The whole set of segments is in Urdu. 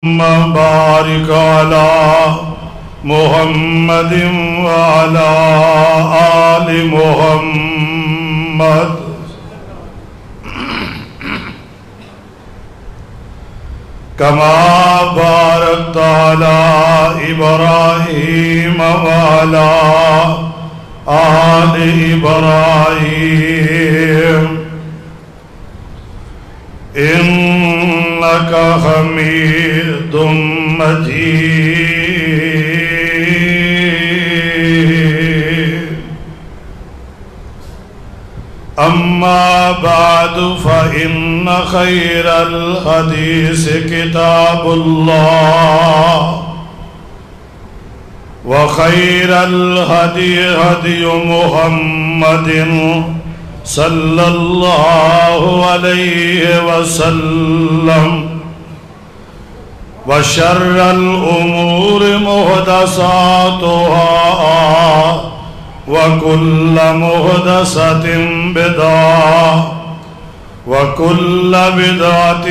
بارك على محمد وعلى آل محمد كما باركت على إبراهيم وعلى آل إبراهيم إنك حميد مجيد. أما بعد فإن خير الحديث كتاب الله وخير الهدي هدي محمد صلى الله عليه وسلم وشر الأمور محدثاتها وكل محدثة بدعة وكل بدعة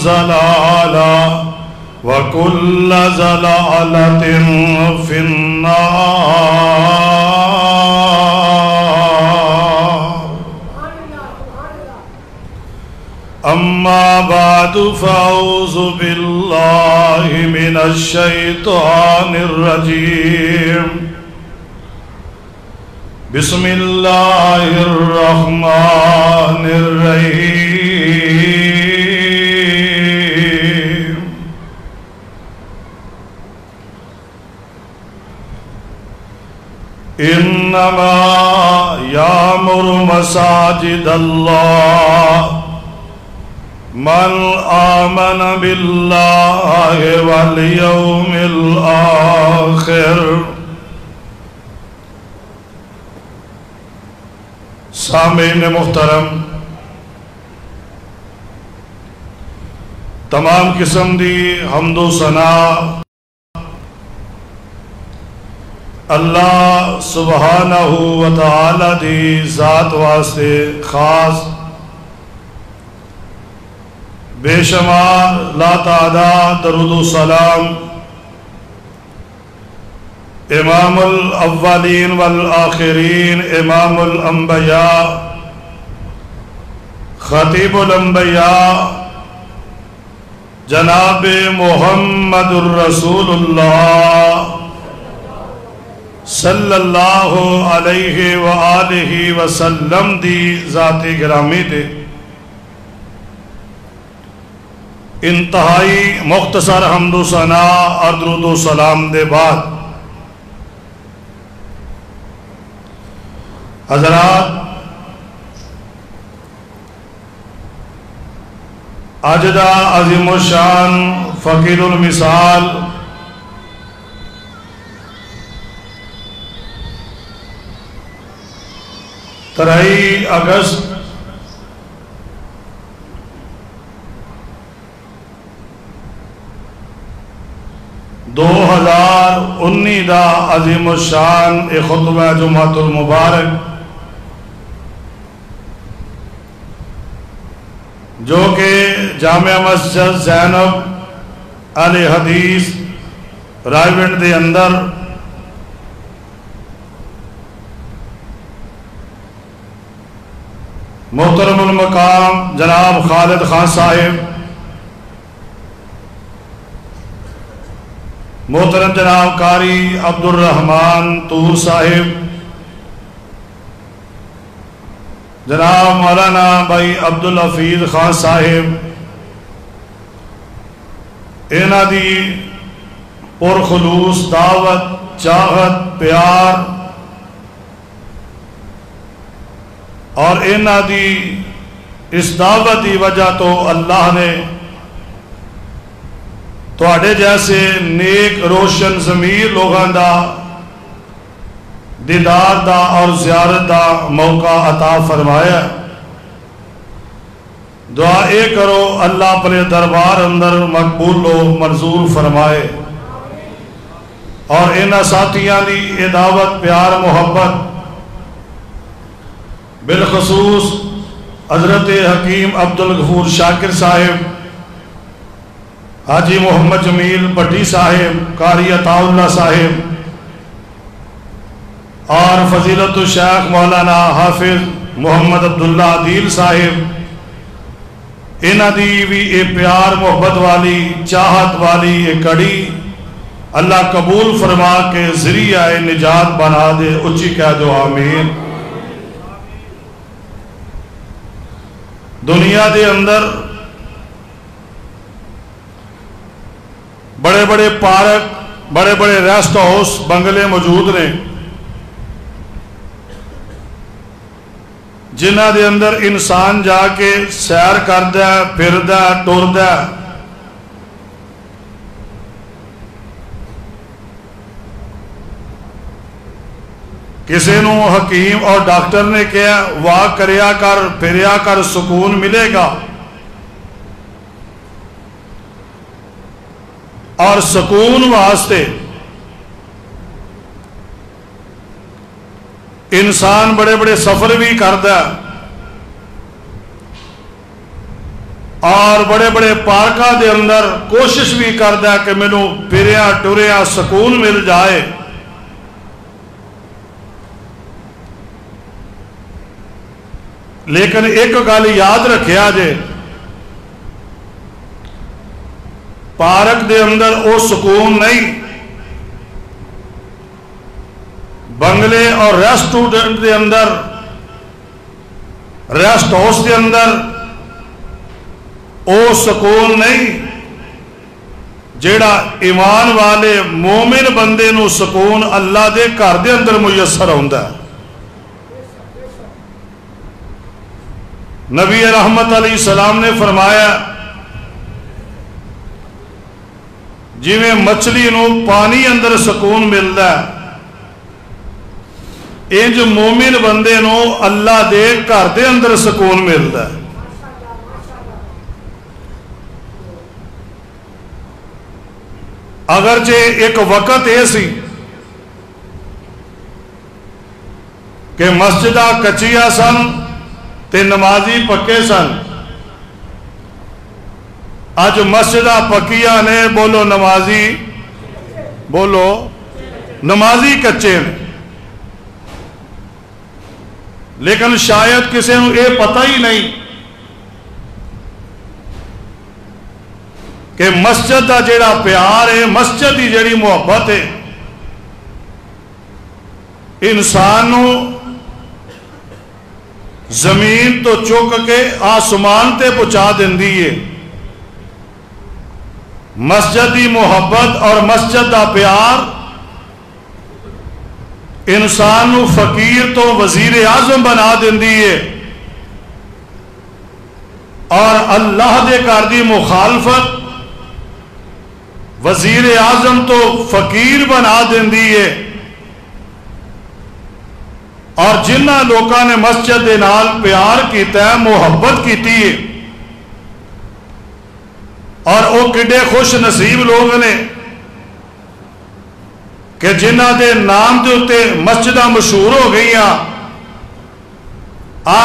ضلالة وكل ضلالة في النار. أما بعد فأعوذ بالله من الشيطان الرجيم. بسم الله الرحمن الرحيم. إنما يأمر مساجد الله من آمن بالله واليوم الآخر. سامعین محترم، تمام قسم دی حمد و ثنا اللہ سبحانہ و تعالی دی ذات واسطے خاص، بے شمار لا تعداد درود و سلام امام الاولین والآخرین، امام الانبیاء، خطیب الانبیاء، جناب محمد الرسول اللہ صلی اللہ علیہ وآلہ وسلم دی ذات گرامی دے انتہائی مختصر حمد و ثنا اور درود و سلام دے بعد، حضرات، آج دا عظیم الشان فقیر المثال ترائی اگست دو ہزار انی دا عظیم الشان خطبہ جمعۃ المبارک جو کہ جامع مسجد زینب اہل حدیث رائیونڈ دے اندر محترم المقام جناب خالد خان صاحب، محترم جناب قاری عبد الرحمن طور صاحب، جناب مولانا بھائی عبدالحفیظ خان صاحب، اینا دی پرخلوص دعوت، چاہت، پیار اور اینا دی اس دعوت دی وجہ تو اللہ نے تواڈے جیسے نیک روشن ضمیر لوگاں دا دیدار دا اور زیارت دا موقع عطا فرمایا. دعا اے کرو اللہ اپنے دربار اندر مقبول و منظور فرمائے، اور انہاں ساتھیاں دی اے دعوت، پیار، محبت بالخصوص حضرت حکیم عبدالغفور شاکر صاحب حاجی محمد جمیل بٹی صاحب، قاری عطا اللہ صاحب اور فضیلت الشیخ مولانا حافظ محمد عبداللہ عدیل صاحب، انہاں دی بھی اے پیار محبت والی چاہت والی اے کڑی اللہ قبول فرما کے ذریعہ نجات بنا دے، اچھی کہہ دو آمین۔ دنیا دے اندر بڑے بڑے پارک، بڑے بڑے ریسٹ ہاؤس، بنگلے موجود نے جنہ دے اندر انسان جا کے سیر کردا ہے، پھردا ہے، ٹردا ہے۔ کسی نو حکیم اور ڈاکٹر نے کہا واک کریا کر، پھریا کر، سکون ملے گا۔ اور سکون واسطے انسان بڑے بڑے سفر بھی کردا ہے اور بڑے بڑے پارکاں دے اندر کوشش بھی کردا ہے کہ مینوں پھریا ٹریا سکون مل جائے۔ لیکن ایک گل یاد رکھیا جے، پارک دے اندر او سکون نہیں، بنگلے اور ریسٹورنٹ دے اندر، ریسٹ ہاؤس دے اندر او سکون نہیں جیڑا ایمان والے مومن بندے نو سکون اللہ دے گھر دے اندر میسر ہوندا ہے۔ نبی رحمت علیہ السلام نے فرمایا جی میں مچھلی نو پانی اندر سکون ملدا ہے، انج مومن بندے نو اللہ دے گھر دے اندر سکون ملدا ہے۔ اگرچہ ایک وقت یہ سی کہ مسجدہ کچیاں سن تے نمازی پکے سن، اج مسجدہ پکیاں نے، بولو نمازی، بولو نمازی کچے نے۔ لیکن شاید کسی نو یہ پتہ ہی نہیں کہ مسجد دا جیڑا پیار ہے، مسجد دی جیڑی محبت ہے، انسان نو زمین تو چک کے آسمان تے پہنچا دیندی ہے۔ مسجد دی محبت اور مسجد دا پیار انسان نو فقیر تو وزیر اعظم بنا دیندی ہے، اور اللہ دے گھر دی مخالفت وزیر اعظم تو فقیر بنا دیندی ہے۔ اور جنہ لوکاں نے مسجد دے نال پیار کیتا ہے، محبت کیتی ہے، اور وہ کڈے خوش نصیب لوگ نے کہ جنہ دے نام دے اتے مسجدہ مشہور ہو گئی ہیں۔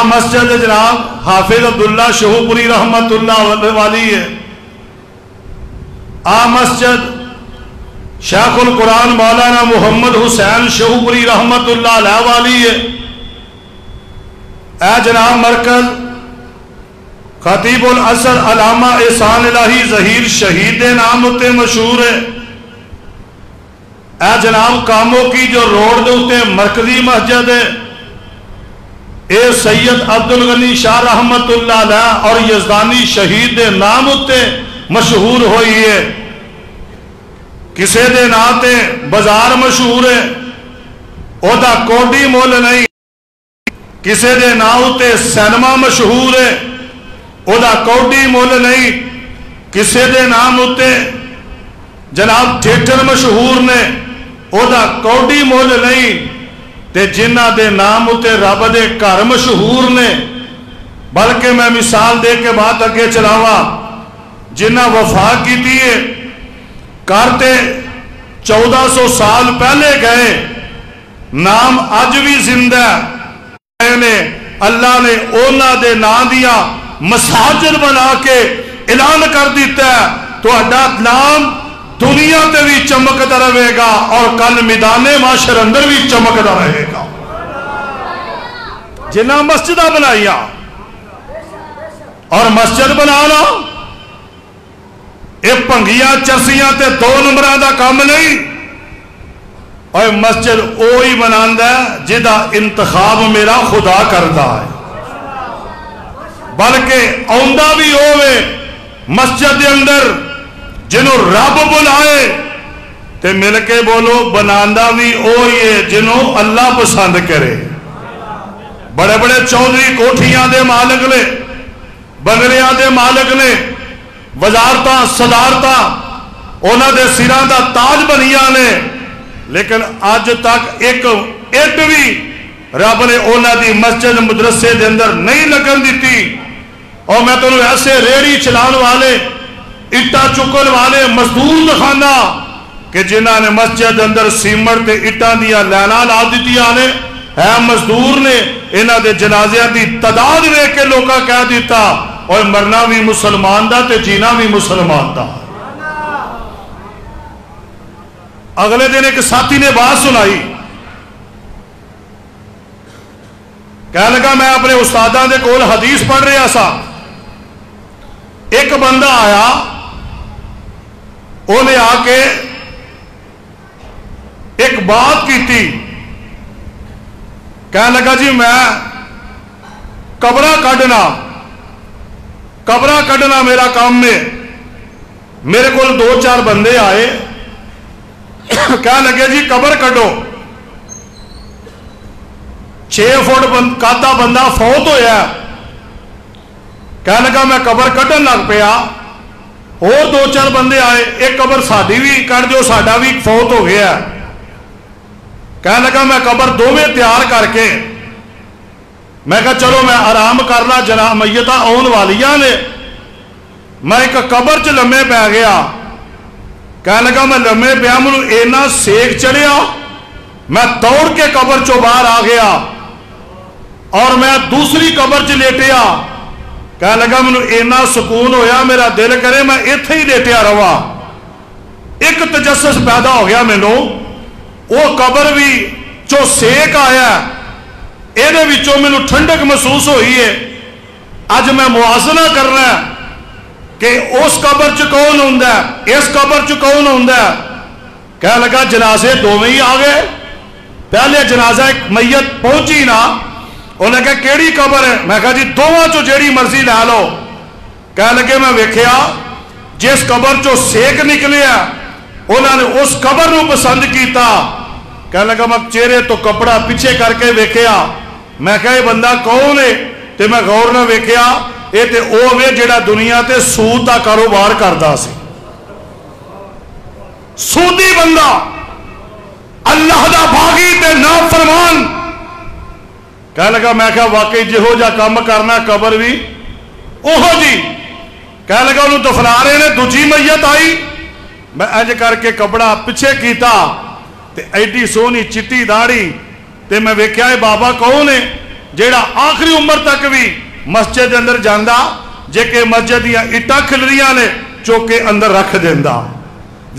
مسجد جناب حافظ عبداللہ شہوپوری رحمت اللہ والی ہے، مسجد شیخ القرآن مولانا محمد حسین شہوپوری رحمت اللہ علیہ والی ہے، جناب مرکز خطیب الازہر علامہ احسان الہی ظہیر شہید نام اتے مشہور ہے، جناب کاموں کی جو روڈ دے اتے مرکزی مسجد ہے، سید عبدالغنی شاہ رحمت اللہ علیہ اور یزدانی شہید نام اتے مشہور ہوئی ہے۔ کسے دے ناتے بازار مشہور ہے، او دا کوڈی مول نہیں۔ کسے دے ناتے سینما مشہور ہے، او دا کوڈی مول نہیں۔ کسے دے نام اتے جناب تھیٹر مشہور نے، او دا کوڈی مول نہیں۔ تے جنہ دے نام اتے رب دے گھر مشہور نے، بلکہ میں مثال دے کے بات اگے چلاواں، جنہ وفا کی دیئے کرتے 1400 سال پہلے گئے، نام اج بھی زندہ ہے۔ اللہ نے اونا دے نا دیا مساجد بنا کے اعلان کر دیتا ہے تہاڈا نام دنیا تے بھی چمکتا رہے گا اور کل میدان معاشر اندر بھی چمکتا رہے گا. جنہ مسجد بنائیا اور مسجد بنانا یہ بھنگیاں چرسیاں تے 2 نمبروں دا کام نہیں. اور مسجد وہی بنانا ہے جدا انتخاب میرا خدا کرتا ہے. بلکہ آندا بھی ہوئے مسجد دے اندر جنہوں رب بلائے تے مل کے بولو بنانا بھی وہی ہے جنہوں اللہ پسند کرے. بڑے بڑے چودھری کوٹھیاں دے مالک نے، بنگلیاں دے مالک نے، وزارتاں صدارتاں انہاں دے سراں دا تاج بنیاں نے، لیکن آج تک ایک اٹ بھی رب نے انہاں دی مسجد مدرسے دے اندر نہیں لگن دیتی. اور میں تو ایسے ریڑی چلان والے اٹا چکن والے مزدور دکھانا کہ جنہاں نے مسجد اندر سیمنٹ تے اٹاں دیا لینا لا دیتیاں نے، ہے مزدور نے انہاں دے جنازیاں دی تعداد ویکھ کے لوکاں کہہ دیتا اور مرنا بھی مسلمان دا تے جینا بھی مسلمان دا. اگلے دن ایک ساتھی نے بات سنائی، کہنے لگا میں اپنے استاداں دے کول حدیث پڑھ رہا سا، ایک بندہ آیا انہیں آ کے ایک بات کی تھی، کہنے لگا جی میں قبرہ کڈنا میرا کام میں. میرے کو 2-4 بندے آئے، کہنے لگے جی قبر کڈو. 6 فٹ کاتا بندہ فوت ہویا، کہنے لگا میں قبر کڈن لگ پیا. اور 2-4 بندے آئے، ایک قبر ساڈی بھی کڈ دیو، ساڈا بھی فوت ہو گیا. کہنے لگا میں قبر دونوں تیار کر کے میں کہا چلو میں آرام کرنا، جناب میتاں آن والیاں نے. میں ایک قبر چ لمے پی گیا. کہنے لگا میں لمے پیا، مجھے اینا سیک چڑھیا، میں دوڑ کے قبر چو باہر آ گیا اور میں دوسری قبر چ لیٹیا. کہنے لگا مجھے اینا سکون ہویا، میرا دل کرے میں ایتھے ہی لیٹیا رہا. ایک تجسس پیدا ہو گیا مینوں، وہ قبر بھی چو سیک آیا، ایدے وچوں مینوں ٹھنڈک محسوس ہوئی ہے. اج میں موازنہ کرنا ہے کہ اس قبر چ کون ہوندا ہے، اس قبر چ کون ہوندا ہے. کہنے لگا جنازے دوویں ہی آ گئے. پہلے جنازہ ایک میت پہنچی نا، انہیں کہا کیڑی قبر ہے؟ میں کہا جی دوواں چو جیڑی مرضی لے لو. کہنے لگے میں ویکھیا جس قبر چو سیک نکلیا انہوں نے اس قبر نو پسند کیتا. کہنے لگا میں چہرے تو کپڑا پیچھے کر کے ویکھیا، میں کہا یہ بندہ کون ہے؟ تے میں غور نہ ویکھیا یہ تے او وے جڑا دنیا تے سود دا کاروبار کردا سی. سودی بندہ، اللہ دا باغی تے نافرمان. کہنے لگا میں کہا واقعی جہو جا کام کرنا قبر بھی اوہو جی. کہنے لگا انہوں دفنا رہے نے، دوجی میت آئی. میں انج کر کے کپڑا پیچھے کیتا تے ایڈی سونی چٹی داڑھی تے میں ویکھیا اے بابا کون ہے جیڑا آخری عمر تک بھی مسجد اندر جاندا، جے کہ مسجد دیا اٹا کھلریاں نے چوکے اندر رکھ دیندا،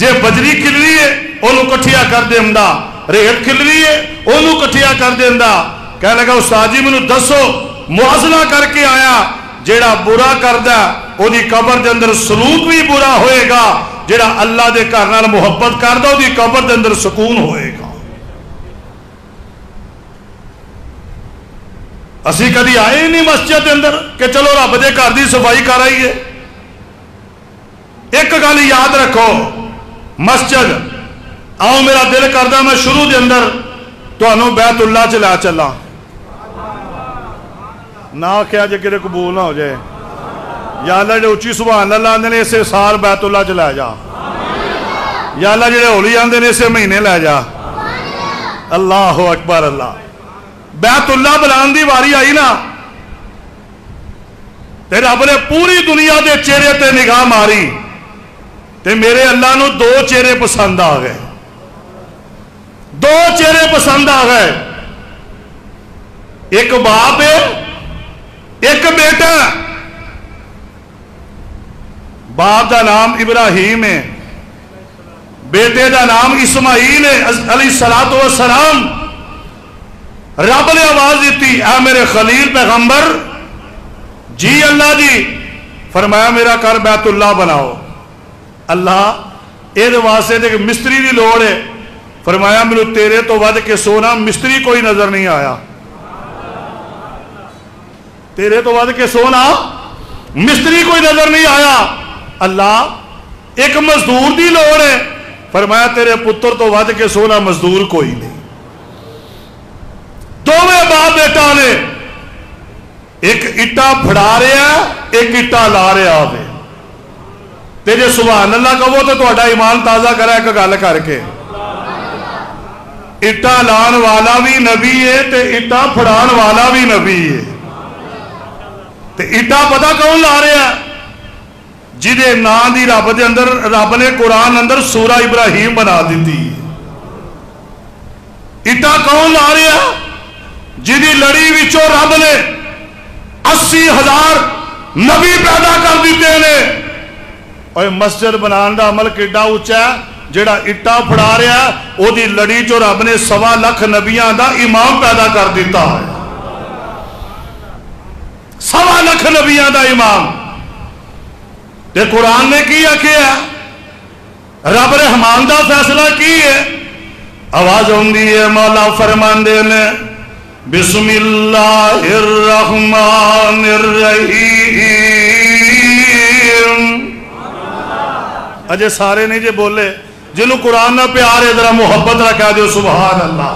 جے بجری کھلری ہے انہوں کٹھیا کر دیندا، ریت کھلری ہے انہوں کٹھیا کر دیندا. کہنے لگا استاد جی مینوں دسو موازنہ کر کے آیا، جیڑا برا کردا او دی قبر دے اندر سلوک بھی برا ہوئے گا، جیڑا اللہ دے گھر نال محبت کردا او دی قبر دے اندر سکون ہوئے گا. اسی کدی آئے نہیں مسجد دے اندر کہ چلو رب دے گھر دی صفائی کر آئیے. ایک گل یاد رکھو، مسجد آؤ میرا دل کردا میں شروع دے اندر تانوں بیت اللہ چلا چلا. نہ کیا جے کہ قبول نہ ہو جائے، یا اللہ جو اچھی سبحان اللہ آندے نے اسے سال بیت اللہ چ لے جا، یا اللہ جڑے ہولی آندے نے اسے مہینے لے جا. اللہ اکبر. اللہ بیت اللہ بلان دی واری آئی نا تے رب نے پوری دنیا دے چہرے تے نگاہ ماری تے میرے اللہ نو 2 چہرے پسند آ گئے. 2 چہرے پسند آ گئے، ایک باپ ہے ایک بیٹا. باپ دا نام ابراہیم ہے، بیٹے دا نام اسماعیل ہے علیہ الصلوۃ والسلام. رب نے آواز دیتی اے میرے خلیل پیغمبر. جی اللہ جی. فرمایا میرا گھر بیت اللہ بناؤ. اللہ یہ واسطے کہ مستری دی لوڑ ہے. فرمایا میرے تیرے تو ود کے سونا مستری کوئی نظر نہیں آیا. تیرے تو ود کے سونا مستری کوئی نظر نہیں آیا. اللہ ایک مزدور دی لوڑ ہے. فرمایا تیرے پتر تو ود کے سونا مزدور کوئی نہیں. دونوں باپ بیٹا نے ایک اٹا پھڑا رہا ایک اٹا لا رہا ہے. جی سبحان اللہ کہو تو تہاڈا ایمان تازہ کرا ایک گل کر کے. اٹا لان والا بھی نبی ہے تے اٹا پھڑان والا بھی نبی ہے. تے اٹا پتہ کون لا رہا ہے؟ جہدے نام دی رب دے اندر رب نے قرآن اندر سورہ ابراہیم بنا دیتی. اٹا کون لا رہا ہے؟ جہدی لڑی وچوں رب نے 80,000 نبی پیدا کر دیتے ہیں. اور مسجد بنان دا عمل کیڈا اونچا ہے. جڑا اٹا پھڑا رہا ہے او دی لڑی چو رب نے 1.25 لاکھ نبیاں دا امام پیدا کر دیتا ہے. 1.25 لاکھ نبیاں دا امام. تے قرآن نے کیا کیا رب رحمان دا فیصلہ کی ہے. آواز ہوندی ہے مولا فرماندے نے بسم اللہ الرحمن الرحیم. اجے سارے نہیں جے بولے. جنہوں قرآن نہ پیار ہے ذرا محبت نہ کہہ دیو سبحان اللہ.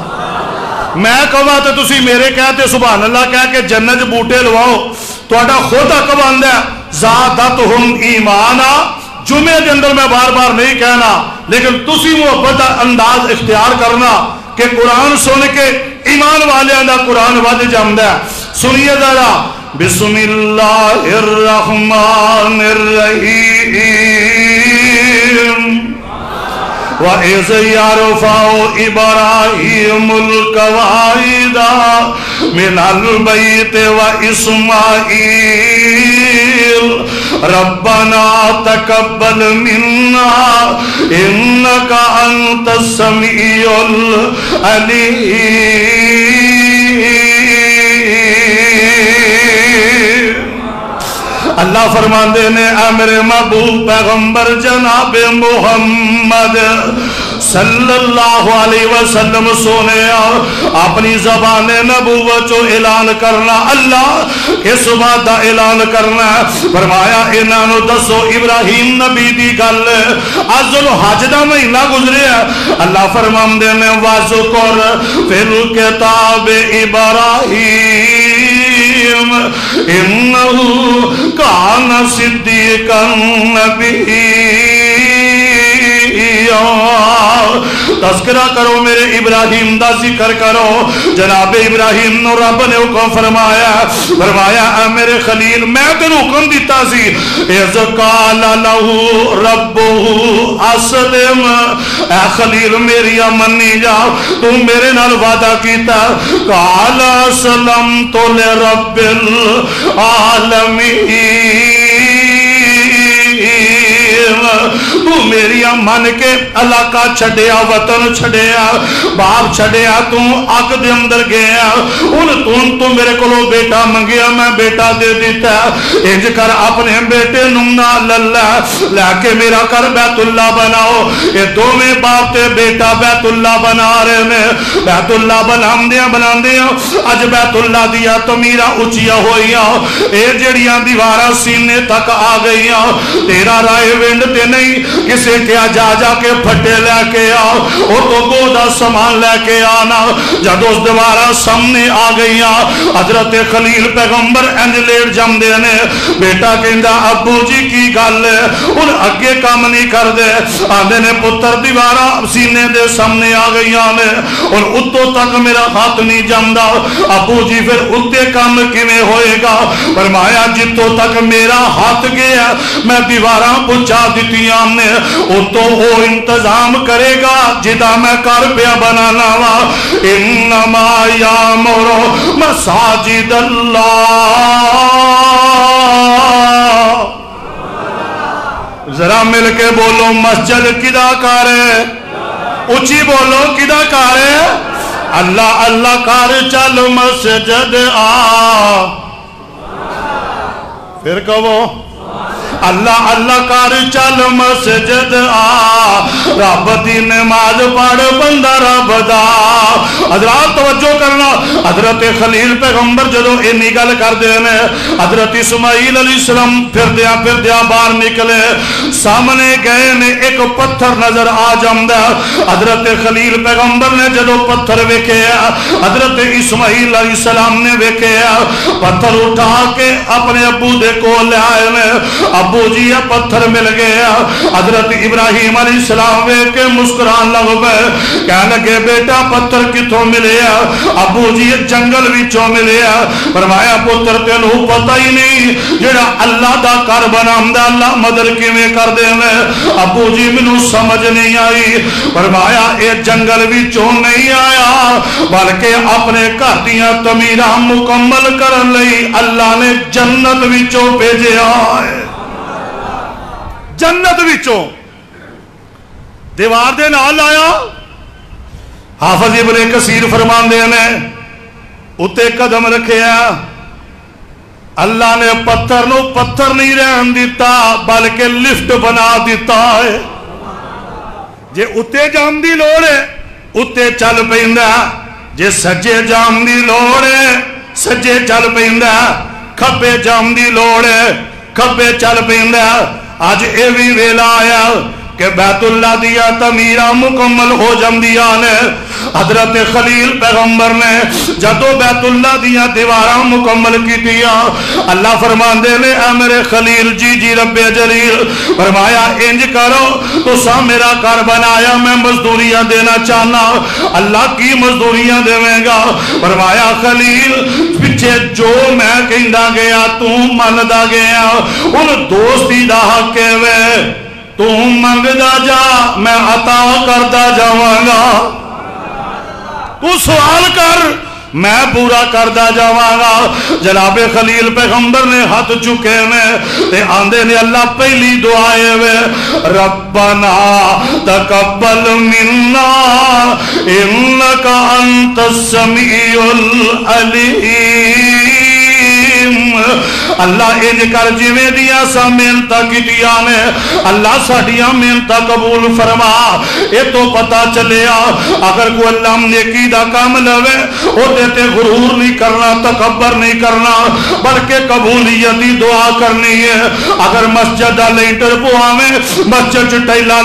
میں کہا تو تسی میرے کہتے سبحان اللہ کہہ کے جنت بوٹے لواؤ. تہاڈا خود حق بندا ہے زادتہم ایمانا. جمعے کے اندر میں بار بار نہیں کہنا لیکن تسی محبت کا انداز اختیار کرنا کہ قرآن سن کے ایمان والے دا قرآن ود جمدا ہے. سنیے ذرا بسم اللہ الرحمن الرحیم. وَإِذْ يَرْفَعُ إِبْرَاهِيمُ الْقَوَاعِدَ مِنَ الْبَيْتِ وَإِسْمَاعِيلُ رَبَّنَا تَقَبَّلْ مِنَّا إِنَّكَ أَنْتَ السَّمِيعُ الْعَلِيمُ. اللہ فرماندے نے اے میرے محبوب پیغمبر جناب محمد صلی اللہ علیہ وسلم سونے اپنی زبان نبوت جو اعلان کرنا اللہ اس بات دا اعلان کرنا. فرمایا انہاں نو دسو ابراہیم نبی دی گل ذل حج دا مہینہ گزریا. اللہ فرماندے نے واذکر فی الکتاب ابراہیم انہو کان صدیقا نبیّا. تذکرہ کرو میرے ابراہیم دا ذکر کرو. جناب ابراہیم نو رب نے حکم فرمایا اے میرے خلیل میں تینوں حکم دیتا سی اذ قال لہ ربہ اسلم. اے خلیل میری منی جا تو میرے نال وعدہ کیتا قال اسلمت لرب العالمین. تو میری من کے علاقہ چھڑیا وطن چھڑیا باپ چھڑیا تو آگ دے اندر گیا تو میرے کو بیٹا منگیا میں بیٹا دے دیتا. انج کر اپنے بیٹے نمنا للہ لے کے میرا کر بیت اللہ بناؤ. یہ دو میں باپ تے بیٹا بیت اللہ بنا رہے میں بیت اللہ بنا دیا اج بیت اللہ دیا تو میرا اچیا ہوئیا اے جڑیاں دیوارہ سینے تک آ گئیاں. تیرا رائے ونڈ تے نہیں کسے کیا جا کے پھٹے لے کے آؤ وہ تو گودا سامان لے کے آنا. جب اس دوارہ سامنے آ گئیاں حضرت خلیل پیغمبر انج لیٹ جم دے نے بیٹا کہندا ابو جی کی گل ہے ان اگے کام نہیں کر دے. آندے نے پتر دیوارہ سینے دے سامنے آ گئیاں نے اور اتو تک میرا ہاتھ نہیں جمدا. ابو جی پھر اتے کام کیویں ہوئے گا؟ فرمایا جتوں تک میرا ہاتھ گیا میں دیواراں پہنچا دتیاں نے اتو وہ انتظام کرے گا جدا میں کر پیا بنانا وا. انما یامر مساجد اللہ ذرا مل کے بولو مسجد کدا کار ہے؟ اچھی بولو کدا کار ہے؟ اللہ اللہ کار چل مسجد آ، پھر کہو اللہ اللہ کر چل مسجد آ، رب دی نماز پڑھ بندہ رب دا۔ حضرات توجہ کرنا، حضرت خلیل پیغمبر جدو اینی گل کر دینے، حضرت اسماعیل علیہ السلام پھر دیا باہر نکلے، سامنے گئے نے ایک پتھر نظر آ جامدہ۔ حضرت خلیل پیغمبر نے جدو پتھر ویکھے، حضرت اسماعیل علیہ السلام نے ویکھے، پتھر اٹھا کے اپنے ابو دے کو لے آئے نے، ابو جی یہ پتھر مل گیا۔ حضرت ابراہیم علیہ السلام ویکھ کے مسکران لگ گئے، کہنے لگے بیٹا پتھر کتوں ملے؟ ابو جی جنگل وچوں ملے۔ فرمایا پتر تینوں پتہ ہی نہیں جڑا اللہ دا گھر بناوندا اللہ مدد کیویں کر دیوے؟ ابو جی مینوں سمجھ نہیں آئی۔ فرمایا اے جنگل وچوں نہیں آیا بلکہ اپنے گھر دیاں تعمیراں مکمل کرن لئی اللہ نے جنت وچوں بھیجیا ہے۔ جنت وچوں دیوار دے نال آیا۔ حافظ ابن کثیر فرماندے نے اتے قدم رکھیا، اللہ نے پتھر نو پتھر نہیں رہن دیتا بلکہ لفٹ بنا دیتا ہے۔ جے اتے جام دی لوڑ ہے اتے چل پیندا، جے سجے جام دی لوڑ ہے سجے چل پیندا، کھبے جام دی لوڑ ہے کھبے چل پیندا۔ آج اے بھی ویلا آیا کہ بیت اللہ دیا تعمیراں مکمل ہو جاندیاں نے۔ حضرت خلیل پیغمبر نے جدو بیت اللہ دیا دیواراں مکمل کیتیاں، اللہ فرماندے نے اے میرے خلیل جی رب جلیل، فرمایا انج کرو تو سا میرا گھر بنایا میں مزدوریاں دینا چاہنا۔ اللہ کی مزدوریاں دیویں گا؟ فرمایا خلیل پیچھے جو میں کہندا گیا تو مندا گیا، ان دوستی دا حق ہے، تو منگدا جا میں عطا کردا جاواں گا، تو سوال کر میں پورا کردا جاواں گا۔ جناب خلیل پیغمبر نے ہاتھ چکے میں تے آندے نے اللہ پہلی دعائے وے ربنا تقبل منا انکا انت السمیع العلیم۔ اللہ انج کر جویں دیا سا محنت کیتیاں نے اللہ ساڈیاں محنت قبول فرما۔ اے تو پتا چلیا اگر کوئی اللہ نیکی دا کام لوے او تے غرور نہیں کرنا، تکبر نہیں کرنا بلکہ قبولیت دی دعا کرنی ہے۔ اگر مسجد دا لینٹر پواویں، مسجد چ ٹائلاں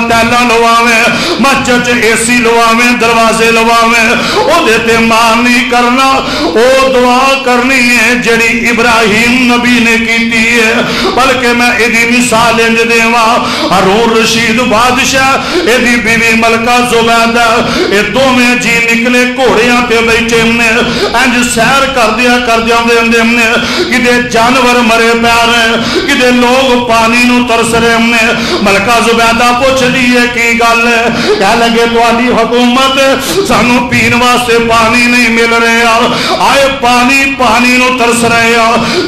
لواویں، مسجد چ اے سی لواویں، دروازے لواویں، او تے مان نہیں کرنا، او دعا کرنی ہے جڑی ابراہیم نبی نے کیتی ہے۔ بلکہ میں ایدی مثال انج دیواں، ہارون رشید بادشاہ ایدی بیوی ملکہ زبیدہ، اے دوویں جی نکلے گھوڑیاں پہ بیٹھے نے، انج سیر کر دیا دے نے، کدے جانور مرے پیار ہیں، کدے لوگ پانی نو ترس رہے نے۔ ملکہ زبیدہ پوچھ دیئے کی گل ہے؟ کہہ لگے تواڈی حکومت سانو پین واسطے پانی نہیں مل رہے، آئے پانی نو ترس رہے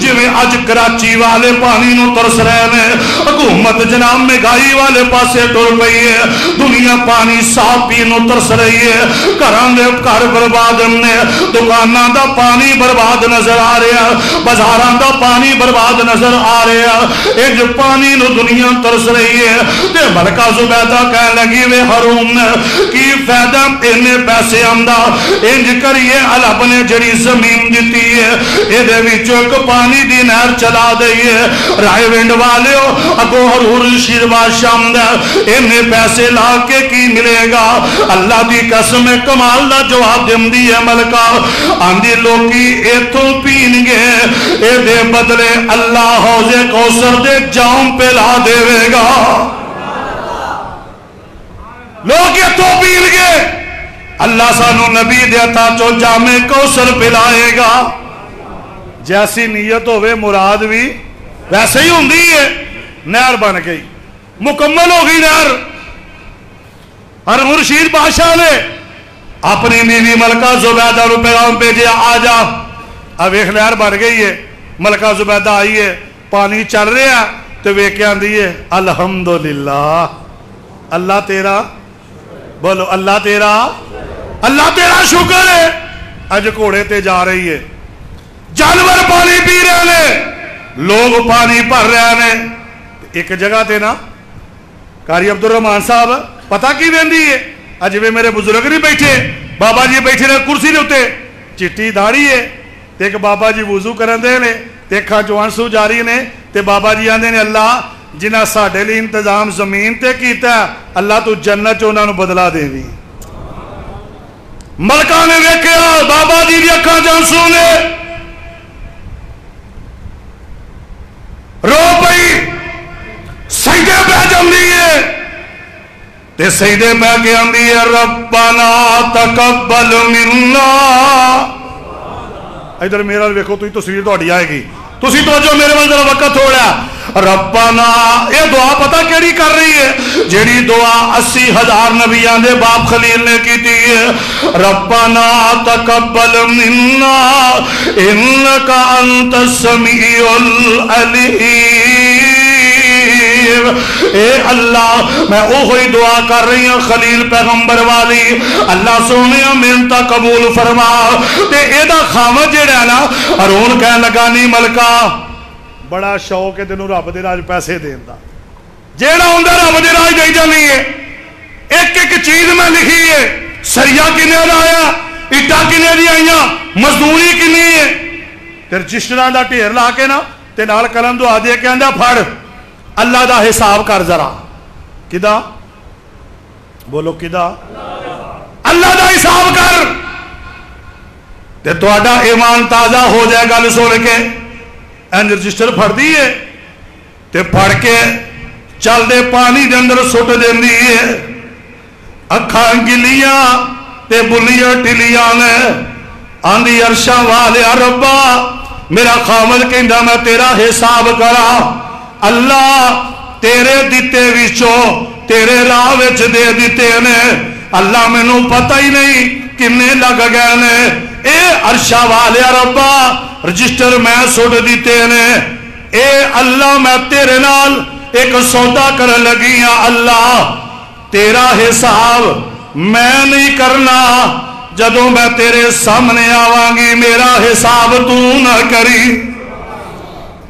جویں اج کراچی والے پانی نو ترس رہے نے۔ حکومت جناب مہنگائی والے پاسے ٹر پئی ہے، دنیا پانی صاف پین نو ترس رہی ہے، گھراں دے گھر برباد نے، دکاناں دا پانی برباد نظر آ رہا، بازاراں دا پانی برباد نظر آ رہا، انج پانی نو دنیا ترس رہی ہے۔ تے ملکہ زبیدہ کہنے لگی وے ہارون کی فائدہ اینے پیسے آندا، انج کریے اللہ نے جڑی زمین دتی ہے اے دے وچوں ایک پانی دی نہر چلا دئیے، رائے ونڈ والیو اگو ہارون رشید بادشاہ اینے پیسے لا کے کی ملے گا؟ اللہ دی قسم کمال دا جواب دیندی ہے ملکہ، آندھی لوکی ایتھوں پین گے اے دے بدلے اللہ حوض کوثر دے جام پہ لا دے گا۔ لوگ ایتھوں پین گے اللہ سانو نبی دے عطا چو جام کوثر پلائے گا۔ جیسی نیت ہوئے مراد بھی ویسے ہی ہوندی ہے۔ نہر بن گئی، مکمل ہو گئی نہر۔ ہارون رشید بادشاہ نے اپنی بیوی ملکہ زبیدہ نو پیغام بھیجا آ جا، اب ایک نہر بن گئی ہے، ملکہ زبیدہ آئی ہے، پانی چل رہا ہے، تو ویکھ کے آندی ہے الحمدللہ اللہ تیرا بولو اللہ تیرا شکر ہے. اج گھوڑے تے جا رہی ہے, جانور پانی پی رہے ہیں, لوگ پانی بھر رہے ہیں. ایک جگہ تے نا قاری عبد الرحمان صاحب پتہ کی ویندی ہے, اج وے میرے بزرگ نہیں بیٹھے, بابا جی بیٹھے نے کرسی دے اوتے, چٹی داڑھی ہے تے ایک بابا جی وضو کرن دے نے تے اکھاں چوں آنسو جاری نے تے بابا جی آندے نے اللہ جنہاں ساڈے لئی انتظام زمین تے کیتا اللہ تو جنت چ انہاں نوں بدلا دیویں. ملکہ نے ویکھیا بابا جی دی اکھاں چ آنسو نے, رو پئی, سجدے پہ جاندی ہے تے سجدے پہ کے آندی ہے ربنا تقبل منا. ادھر میرا ویکھو تسی تصویر تہاڈی آئے گی, تسی توجہ میرے ول ذرا وقت تھوڑا. ربنا یہ دعا پتہ کیڑی کر رہی ہے, جیڑی دعا 80,000 نبیاں دے باپ خلیل نے کیتی ہے. ربنا تقبل منا انک انت السمیع العلیم. اے اللہ میں اوہی دعا کر رہی ہوں خلیل پیغمبر والی, اللہ سونے منتا قبول فرما. تے اے دا خامد جیڑا نا ہارون کہن لگا نہیں ملکہ بڑا شوق ہے تینوں رب دے راج پیسے دین دا, جیڑا ہوندا رب دے راج دے جانی ہے. ایک ایک چیز میں لکھی ہے, سریا کنے دا آیا, اٹا کنے دی آئیاں, مزدوری کنی ہے. تے رجسٹراں دا ڈھیر لا کے نا تے نال قلم دعا دے کے آندا پھڑ اللہ دا حساب کر ذرا. کدا بولو کدا اللہ دا حساب کر تے تہاڈا ایمان تازہ ہو جائے. گل سن کے این رجسٹر پھڑ دی ہے تے پھڑ کے چل دے پانی دے اندر سٹ دیندی ہے. اکھاں گلیاں تے بلیاں ٹلیاں نے, آندی عرشاں والے ربا میرا خامد کہندا میں تیرا حساب کرا. اللہ تیرے دیتے وچوں تیرے راہ وچ دے دیتے نے, اللہ مینوں پتہ ہی نہیں کنے لگ گئے نے. اے عرشاں والے ربا رجسٹر میں سٹ دیتے نے. اے اللہ میں تیرے نال ایک سودا کرن لگی ہاں, اللہ تیرا حساب میں نہیں کرنا, جدوں میں تیرے سامنے آواں گی میرا حساب تو نہ کری.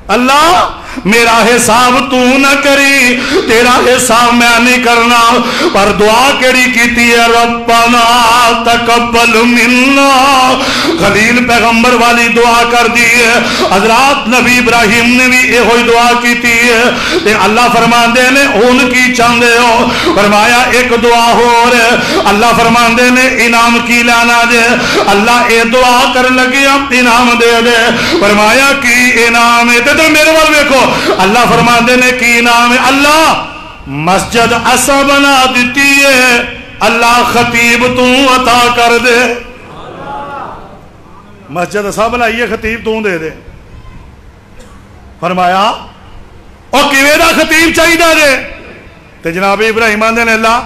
اللہ میرا حساب تو نہ کری, تیرا حساب میں نہیں کرنا. پر دعا کیڑی کیتی ہے ربنا تقبل منا, خلیل پیغمبر والی دعا کر دی ہے. حضرات نبی ابراہیم نے بھی یہ ہوئی دعا کیتی ہے. تے اللہ فرماندے نے ہن کی چاہندے ہو, فرمایا ایک دعا ہو رہے. اللہ فرماندے نے انعام کی لانا جے, اللہ اے دعا کر لگی ہم انعام دے دے. فرمایا کی انعام ہے, تے میرے وال ویکھو اللہ فرماندے نے کی نام ہے. اللہ مسجد ایسا بنا دیتی ہے, اللہ خطیب تو عطا کر دے. مسجد ایسا بنائیے خطیب تو دے دے. فرمایا او کیویں دا خطیب چاہیے دے. تے جناب ابراہیم آندے نے اللہ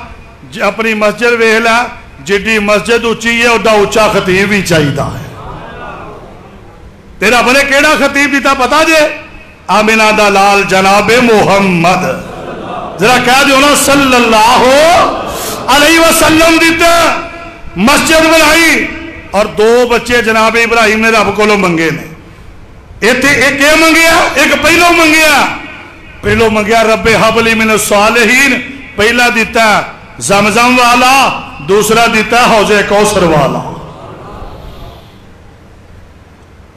اپنی مسجد ویکھ لے, جڈی مسجد اونچی ہے اوڈا اونچا خطیب بھی چاہیے ہے. تیرا بنے کیڑا خطیب دیتا پتا جے, آمینہ دا لال جناب محمد. ذرا کہہ دیو نا صلی اللہ علیہ وسلم دیتا. مسجد بنائی اور 2 بچے جناب ابراہیم نے رب کو منگے نے. ایک یہ منگیا, ایک پہلو منگیا. پہلو منگیا رب حب لی من الصالحین, پہلا دیتا زمزم والا, دوسرا دیتا حوض کوثر والا.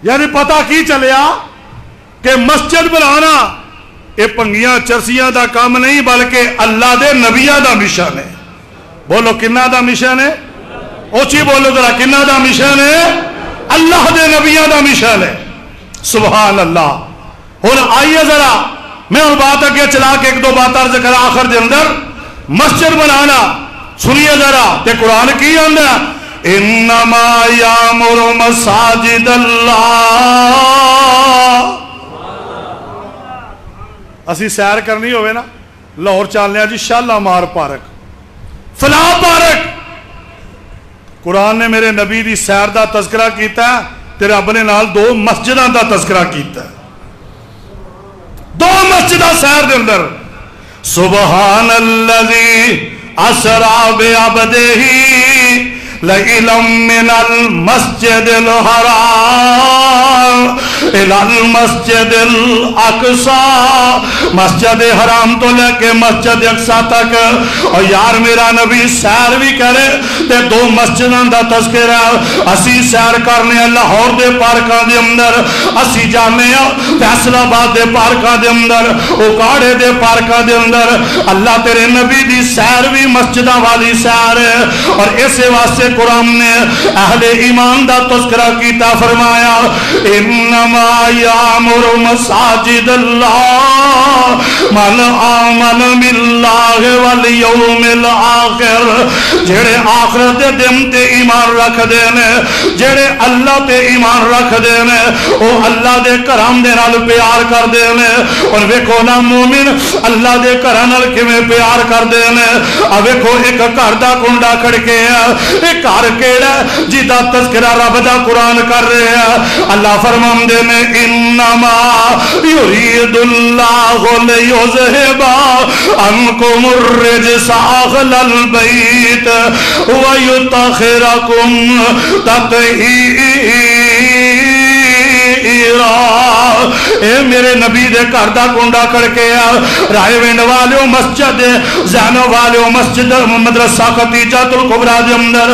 یعنی پتہ کی چلیا کہ مسجد بنانا یہ پنگیاں چرسیاں دا کام نہیں بلکہ اللہ دے نبیہ دا مشن ہے. بولو کنہ دا مشن ہے, اوچی بولو ذرا کنہ دا مشن ہے, اللہ دے نبیہ دا مشن ہے. سبحان اللہ. ہن آئیے ذرا میں ان بات اگے چلا کے 1-2 بات عرض کرا آخر دے اندر. مسجد بنانا سنیے ذرا تے قرآن کی آندا انما یامر مساجد اللہ. اسی سیر کرنی ہوئے نا لاہور چالنے جی شالامار پارک فلاں پارک, قرآن نے میرے نبی دی سیر دا تذکرہ کیتا ہے تے رب نے نال 2 مسجداں دا تذکرہ کیتا ہے. 2 مسجداں سیر دے اندر سبحان الذی اسرا بعبدہ لیلا من المسجد الحرام الى المسجد الاقصی، مسجد حرام تو لے کے مسجد اقصی تک. اور یار میرا نبی سیر بھی کرے تے دو مسجداں دا تذکرہ. اسی سیر کرنے لاہور دے پارکاں دے اندر، اسی جانے فیصل آباد دے پارکاں دے اندر، اکاڑے دے پارکاں دے اندر. اللہ تیرے نبی دی سیر بھی مسجداں والی سیر ہے. اور اسے واسطے قرآن نے اہل ایمان دا تذکرہ کیتا، فرمایا انما یامر مساجد اللہ من آمن باللہ والیوم الآخر. جڑے آخرت دے دن تے ایمان رکھ دینے، جڑے اللہ تے ایمان رکھ دینے، او اللہ دے کرام دے نال پیار کر دینے. اور ویکھو نا مومن اللہ دے کرام نال کیویں پیار کر دینے. اب ویکھو ایک گھر دا کنڈا کھڑکے ہے، ایک گھر کیڑا جیتا تذکرہ رب دا قرآن کر رہے ہیں. اللہ فرماندے نے انما یرید اللہ لیذہب عنکم الرجس اہل البیت ویطہرکم تطہیرا. اے میرے نبی دے گھر دا کنڈا کھڑکے رائے وینڈ والیو مسجد زینو والیو مسجد مدرسہ خدیجۃ الکبریٰ دے اندر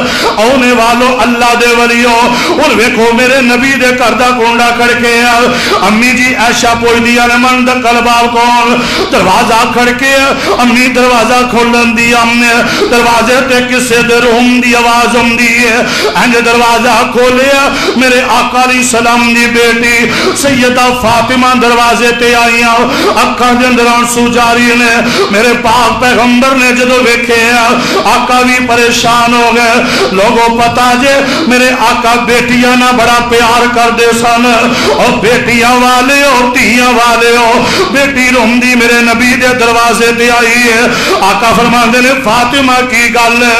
اونے والو اللہ دے ولیو. اور ویکھو میرے نبی دے گھر دا کنڈا کھڑکے امی جی عائشہ پوچھ دیا نے من دکل باب کون؟ دروازہ کھڑکے امی دروازہ کھولن دیا، دروازے تے کسے دے روم دی آواز ہم دیئے. انج دروازہ کھولے میرے آقا علیہ السلام دی بیٹی سیدہ فاطمہ دروازے تے آئیاں، اکھاں دے اندر آنسو جاری نے. میرے پاک پیغمبر نے جدو ویکھے آقا بھی پریشان ہو گئے. لوگوں پتا جے میرے آقا بیٹیاں نہ بڑا پیار کر دے سن، اور بیٹیاں والے اور تیاں والے ہو. بیٹی روندی میرے نبی دے دروازے تے آئی ہے. آقا فرماندے نے فاطمہ کی گل ہے؟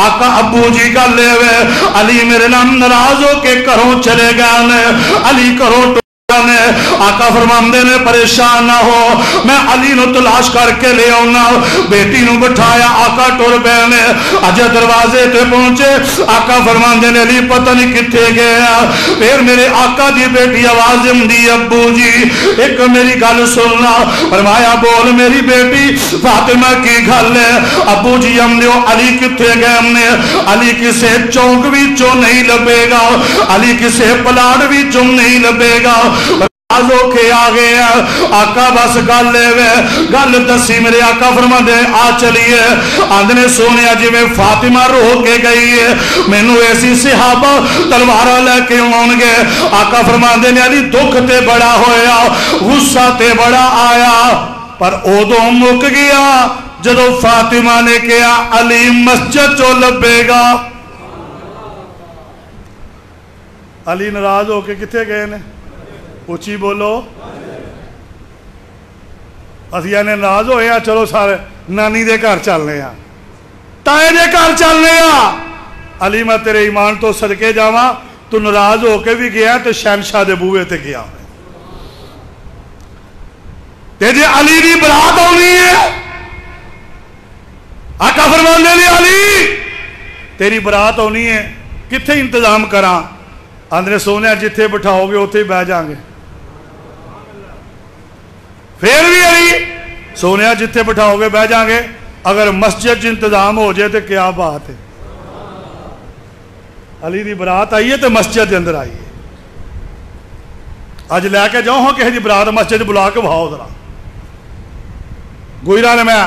آقا ابو جی گل ہے علی میرے نام ناراض ہو کے گھروں چلے گئے نے، علی گھروں آقا فرماندے نے پریشان نہ ہو، میں علی نو تلاش کر کے لے آؤنا. بیٹی نو بٹھایا، آقا ٹر پے نے. اج دروازے تے پہنچے، آقا فرماندے نے علی پتہ نہیں کتنے گیا. پھر میرے آقا دی بیٹی آواز دی ابو جی ایک میری گل سننا. فرمایا بول میری بیٹی فاطمہ کی گل ہے؟ ابو جی ہم دیو علی کتنے گئے؟ ہم نے علی کسے چونک بھی چوں نہیں لبے گا، علی کسے پلاڑ بھی چوں نہیں لبے گا. آزو کے آگے آقا بس گل لے گل دسی. میرے آقا فرماندے آ چلیے. آندھنے سونے جی میں فاطمہ رو کے گئی ہے، میں نو ایسی صحابہ تلوارہ لے کے ہوں گے. آقا فرماندے نے علی دکھ تے بڑا ہویا، غصہ تے بڑا آیا، پر ادو مک گیا جدو فاطمہ نے کہا علی مسجد چو لبے گا. علی ناراض ہو کے کتنے گئے نے؟ اچھی بولو. اسی نے ناراض ہوئے ہیں، چلو سارے نانی دے گھر چلنے ہیں، تائے دے گھر چلنے ہیں. علی میں تیرے ایمان تو صدقے جاواں، تو ناراض ہو کے بھی گیا تو شہنشاہ دے بوئے تے گیا. تے جے علی دی برات ہونی ہے، آقا فرماندے نے علی تیری برات ہونی ہے، کتھے انتظام کراں؟ اندرے سونے جتھے بٹھاؤ گے اتھے بہ جائیں گے. پھر بھی علی سونے جتھے بٹھاؤ گے بہ جائیں گے. اگر مسجد انتظام ہو جائے تو کیا بات ہے. علی دی برات آئیے تو مسجد کے اندر آئیے. اج لے کے جاؤ ہاں کسی دی برات مسجد بلا کے بہاؤ ذرا. گوئرا نے میں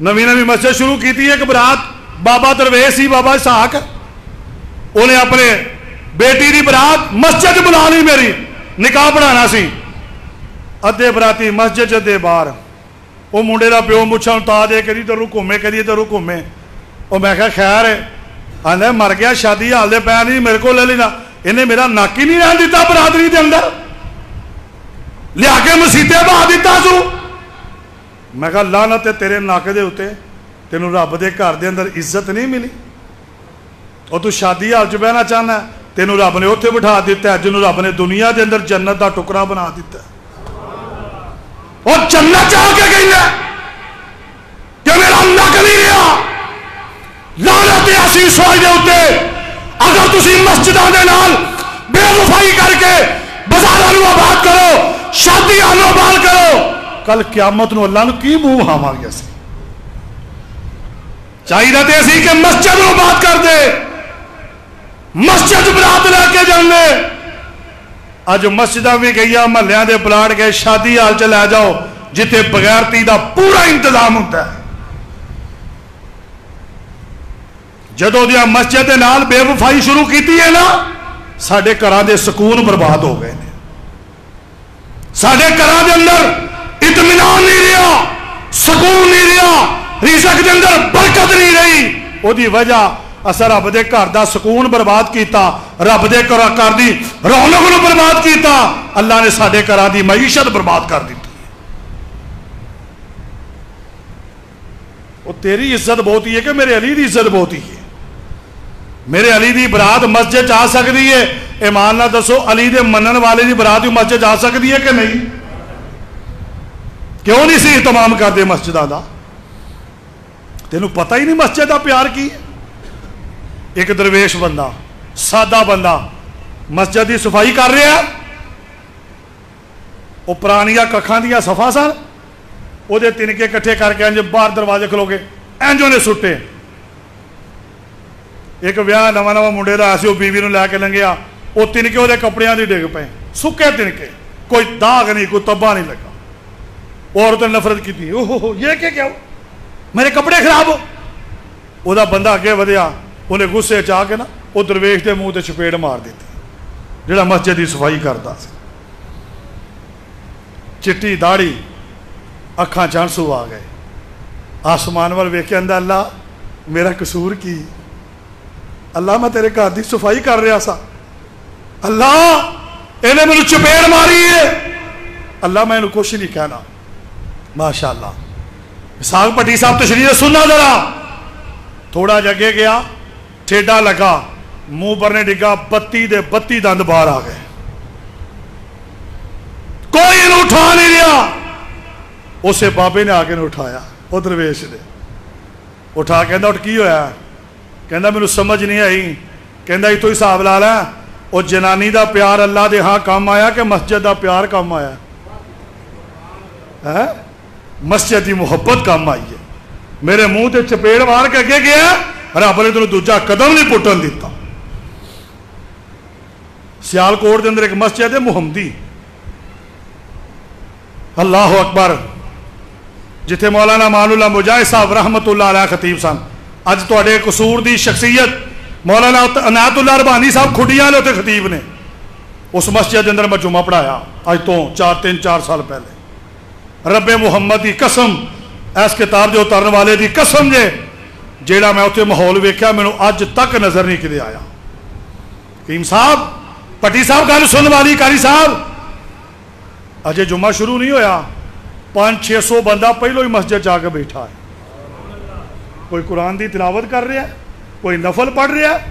نوی مسجد شروع کی تھی ایک برات بابا درویش سی بابا اسحاق، انہیں اپنے بیٹی دی برات مسجد بلا لی. میری نکاح پڑھانا سی. ادھے براتی مسجد ادھے باہر. وہ منڈے دا پیو مچھا تا دے کدی ادھر گھومے کدی ادھر گھومے. وہ میں کہا خیر ہے، آدھا مر گیا شادی حال دے پہ نہیں میرے کو لے لینا. انہیں میرا ناک ہی نہیں رہن دیتا برادری دے اندر، لیا کے مسیطے بہا دیتا سو. میں کہا لعنت ہے تیرے ناک دے ہوتے، تینوں رب دے گھر دے اندر عزت نہیں ملی. اور تو شادی حال چ بہنا چاہنا ہے، تینوں رب نے اتنے بٹھا دیتا ہے جنہوں رب نے دنیا دے اندر جنت دا ٹکڑا بنا دیتا ہے. اور جنت جا کے گئی ہے کہ میرا نک نہیں رہا لعنت ایسی سوئی دے ہوتے اگر تسی مسجدوں دے نال بے وفائی کر کے بازاراں نوں آباد کرو شادیاں نوں آباد کرو کل قیامت نو اللہ نو کی منہ ہاواں گے سی چاہیے تے سی کہ مسجد نو آباد کر دے مسجد برات لے کے جانے اج مسجداں بھی گئیاں محلیاں دے پلاٹ گئے شادی حال چ لے جاؤ جتے بغیرتی دا پورا انتظام ہوتا ہے جدو دیا مسجد نال بے وفائی شروع کیتی ہے نا ساڈے گھراں دے سکون برباد ہو گئے نے ساڈے گھراں دے اندر اطمینان نہیں رہا سکون نہیں رہا رزق دے اندر برکت نہیں رہی او دی وجہ اسا رب دے گھر دا سکون برباد کیتا رب دے گھر دی رونق نو برباد کیتا اللہ نے ساڈے گھراں دی معیشت برباد کر دیتی او تیری عزت بہت ہی ہے کہ میرے علی دی عزت بہت ہی ہے میرے علی دی برات مسجد آ سکتی ہے ایمان نہ دسو علی دے منن والے دی برات بھی مسجد آ سکتی ہے کہ نہیں کیوں نہیں سی اہتمام کر دے مسجد دا تینوں پتہ ہی نہیں مسجد دا پیار کی ایک درویش بندہ سادہ بندہ مسجد دی صفائی کر رہا ہے وہ پرانیاں ککھاں دیا صفا سن وہ دے تنکے کٹھے کر کے انج باہر دروازے کھلو گے انجوں نے سٹے ایک ویاہ نواں نواں منڈے دا ایسے وہ بیوی نو لے کے لنگیا وہ تنکے وہ کپڑیاں دی ڈگ پے سکے تنکے کوئی داغ نہیں کوئی تبا نہیں لگا عورت نے نفرت کی تھی اوہ یہ کیا ہو میرے کپڑے خراب ہو وہ دا بندہ اگے ودیا انہیں غصے چاہ کے نا وہ درویش دے منہ تے چپیڑ مار دیتی جڑا مسجد دی صفائی کرتا سی چٹی داڑھی اکھاں چانسو آ گئے آسمان وال ویکھے اندر اللہ میرا قصور کی اللہ میں تیرے گھر دی صفائی کر رہا سا اللہ انہیں مجھے چپیڑ ماری ہے اللہ میں انہوں کچھ نہیں کہنا ماشاءاللہ ساگ پٹی صاحب تشریح سننا ذرا تھوڑا جگہ گیا ٹھیڈا لگا منہ برنے ڈگا بتی دے بتی دند باہر آ گئے کوئی انہوں اٹھا نہیں لیا اسے بابے نے آگے نے اٹھایا وہ درویش نے اٹھا کہندہ اٹھ کی ہویا ہے کہندہ میں نے سمجھ نہیں آئی کہندہ ہی تو حساب لا لیں وہ جنانی دا پیار اللہ دے ہاں کام آیا کہ مسجد دا پیار کام آیا مسجد دی محبت کام آئی ہے میرے منہ تے چپیڑ مار کے اگے گیا رب نے تینوں دوجا قدم نہیں پٹن دیتا سیال کوٹ دے اندر ایک مسجد ہے محمدی اللہ اکبر جتھے مولانا مان اللہ مجاہد صاحب رحمت اللہ علیہ خطیب سن اج تواڈے قصور دی شخصیت مولانا عنایت اللہ ربانی صاحب کھڈیاں لے خطیب نے اس مسجد کے اندر میں جمعہ پڑھایا اج تو 4 سال پہلے رب محمد دی قسم اس کتاب دے اترن والے دی قسم جے جیڑا میں اتنے ماحول ویکھیا مینوں اج تک نظر نہیں کدے آیا حکیم صاحب پٹی صاحب گل سن والی کاری صاحب اجے جمعہ شروع نہیں ہویا 500-600 بندہ پہلو ہی مسجد جا کے بیٹھا ہے کوئی قرآن دی تلاوت کر رہا ہے کوئی نفل پڑھ رہا ہے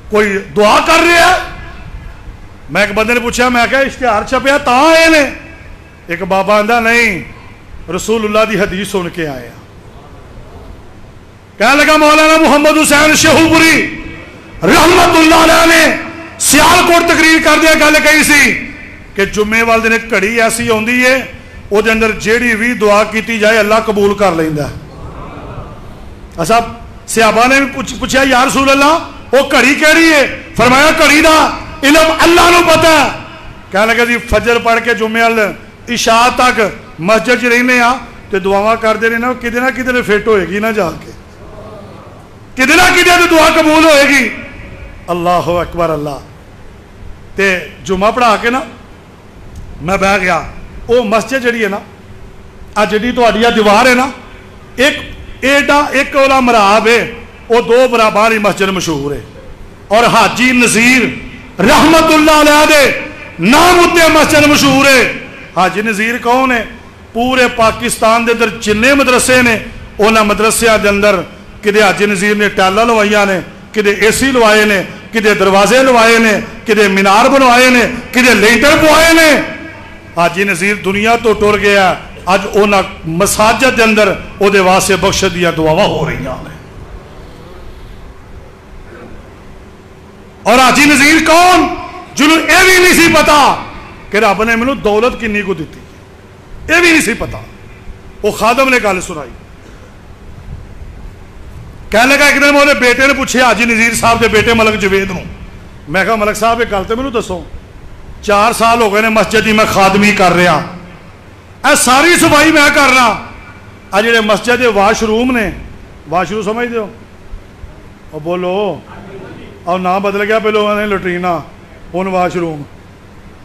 کوئی دعا کر رہا ہے میں ایک بندے نے پوچھا میں کہا اشتہار چھپیا تا آئے نے ایک بابا آندہ نہیں رسول اللہ دی حدیث سن کے آئے ہیں کہنے لگا مولانا محمد حسین شہوپوری رحمت اللہ علیہ نے سیالکوٹ تقریر کر دیا گل کہی سی کہ جمعے والے دن ایک گھڑی ایسی ہوندی ہے وہ دے اندر جیڑی بھی دعا کیتی جائے اللہ قبول کر لیندا ہے صاحب صحابہ نے پوچھا یا رسول اللہ وہ گھڑی کیڑی ہے فرمایا گھڑی دا علم اللہ نو پتہ ہے کہنے لگا جی فجر پڑھ کے جمعے والے عشاء تک مسجد چ رہنے ہاں تے دعاواں کرتے رہنا کدے نہ کدے فٹ ہوئے گی نہ جا کے کدے نہ کدے تو دعا قبول ہوئے گی اللہ اکبر اللہ تے جمعہ پڑھا کے نا میں بہ گیا وہ مسجد جڑی ہے نا آ جڑی تہاڈی دیوار ہے نا ایک ایڈا ایک والا مراب ہے وہ 2 برابر ہی مسجد مشہور ہے اور حاجی نذیر رحمت اللہ علیہ دے نام اتے مسجد مشہور ہے حاجی نذیر کون ہے پورے پاکستان دے اندر جنے مدرسے نے انہاں مدرسیاں دے اندر کدے حاجی نذیر نے ٹالا لوائیاں نے کدے اے سی لوائے نے کدے دروازے لوائے نے کدے مینار بنوائے نے کدے لینٹر پوائے نے حاجی نذیر دنیا تو ٹر گیا، اج انہاں مساجد دے اندر او دے واسطے بخش دیا دعاواں ہو رہی ہیں۔ اور حاجی نذیر کون؟ جنہوں یہ بھی نہیں سی پتا کہ رب نے مینوں دولت کنی کو دیتی، یہ بھی نہیں سی پتا۔ وہ خادم نے گل سنائی، کہنے لگا ایک دن میرے بیٹے نے پوچھے حاجی نذیر صاحب کے بیٹے ملک جوید نو، میں کہا ملک صاحب ایک گل تو مینوں دسو، 4 سال ہو گئے نے مسجد ہی میں خادمی کر رہا، اے ساری صفائی میں کرنا، اے جڑے مسجد کے واش روم نے، واش روم سمجھ دیو، اور بولو اور نہ بدل گیا، پہلو نے لٹرینا ہن واش روم،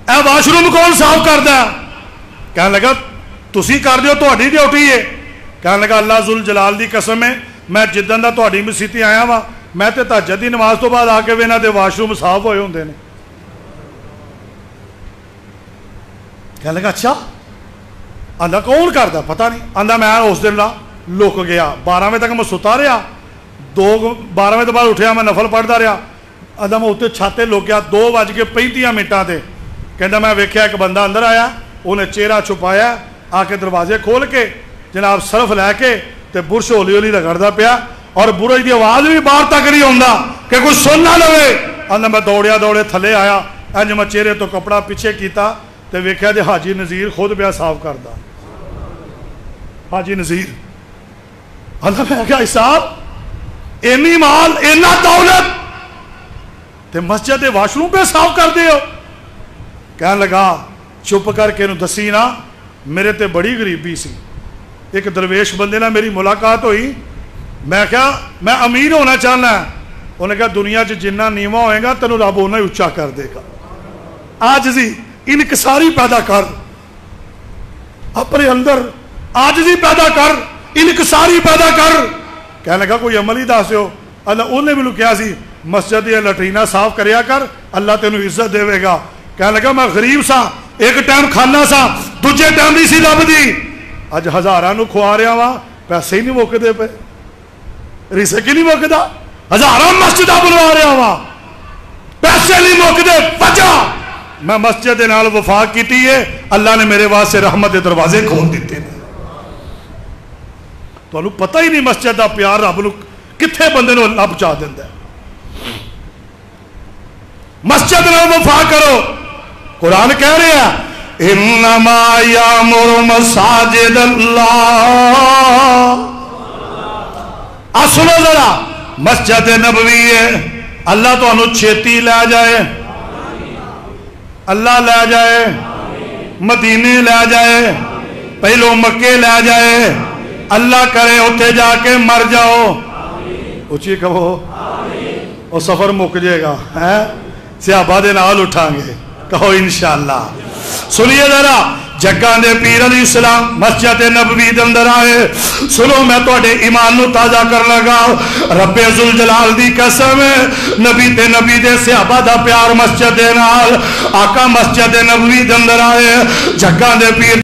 اے واش روم کون صاف کردا ہے؟ کہنے لگا تسی کر دیو، تہاڈی ڈیوٹی ہے۔ کہنے لگا اللہ ذوالجلال دی قسم ہے، میں جدن دا تہاڈی مسیتی آیا وا، میں تے تہجد دی نماز تو بعد آ کے انہاں دے واش روم صاف ہوئے ہوندے نے۔ کہنے لگا اچھا، آندا کون کردا؟ پتہ نہیں۔ آندا میں اس دن لک گیا، 12 بجے تک میں ستا رہا، 12 بجے بعد اٹھیا میں نفل پڑھدا رہا، آندا میں اتنے چھاتے لک گیا 2:35 تے، کہندا میں ویکھیا ایک بندہ اندر آیا، انہیں چہرہ چھپایا، آ کے دروازے کھول کے جناب صرف لے کے تے برش ہولی ہولی رگڑدا پیا، اور برش دی آواز بھی باہر تک نہیں ہوندا کہ کوئی سن نہ لوے۔ آندا میں دوڑے تھلے آیا، انج میں چہرے تو کپڑا پیچھے کیتا تے ویکھیا تے حاجی نذیر خود پیا صاف کردا۔ حاجی نذیر آندا میں کہا صاحب اینی مال اینا دولت تے مسجد دے واش روم پہ صاف کر دے ہو؟ کہنے لگا چپ کر کے انہوں دسی نا، میرے تے بڑی غریبی سی، ایک درویش بندے نہ میری ملاقات ہوئی، میں کہا میں امیر ہونا چاہنا ہے، انہوں نے کہا دنیا جنہ نیواں ہوئے گا تینوں رب انہوں ہی اچھا کر دے گا۔ عاجزی انکساری پیدا کر، اپنے اندر عاجزی پیدا کر، انکساری پیدا کر۔ کہنے لگا کوئی عمل ہی دس ہو؟ اللہ انہیں بھی کیا سی مسجد یا لٹرینا صاف کریا کر، اللہ تینوں عزت دے گا۔ کہنے لگا میں غریب سا، ایک ٹائم کھانا سا، دوجے ٹائم نہیں سی لب دی، اج ہزاراں نو کھوا رہا وا، پیسے ہی نہیں مکدے پے، رزق ہی نہیں مکدا، ہزاراں مسجداں بنوا رہا وا، پیسے نہیں مکدے، وجہ میں مسجد دے نال وفا کیتی ہے، اللہ نے میرے واسطے رحمت دے دروازے کھول دیتے ہیں۔ تو انہوں پتہ ہی نہیں مسجد دا پیار رب نو کتھے بندے نو اللہ پہنچا دیندا ہے۔ مسجد نال وفا کرو، قرآن کہہ رہے ہیں انما یامر مساجد اللہ، سنو ذرا، مسجد نبوی ہے، اللہ تو انہوں چھیتی لے جائے، اللہ لے جائے، مدینے لے جائے، پہلو مکے لے جائے، اللہ کرے اتھے جا کے مر جاؤ، اچھی کہو اور سفر مک جائے گا، صحابہ دے نال اٹھائیں گے، کہو انشاءاللہ۔ سنیے ذرا، جگہ دے پیر علیہ السلام مسجد نبوی دے اندر آئے، سنو میں تواڈے ایمان نو تازہ کر لگا، رب ذوالجلال دی قسم ہے، نبی تے نبی دے صحابہ دا پیار مسجد دے نال، آقا مسجد نبوی دے اندر آئے، جگہ دے پیر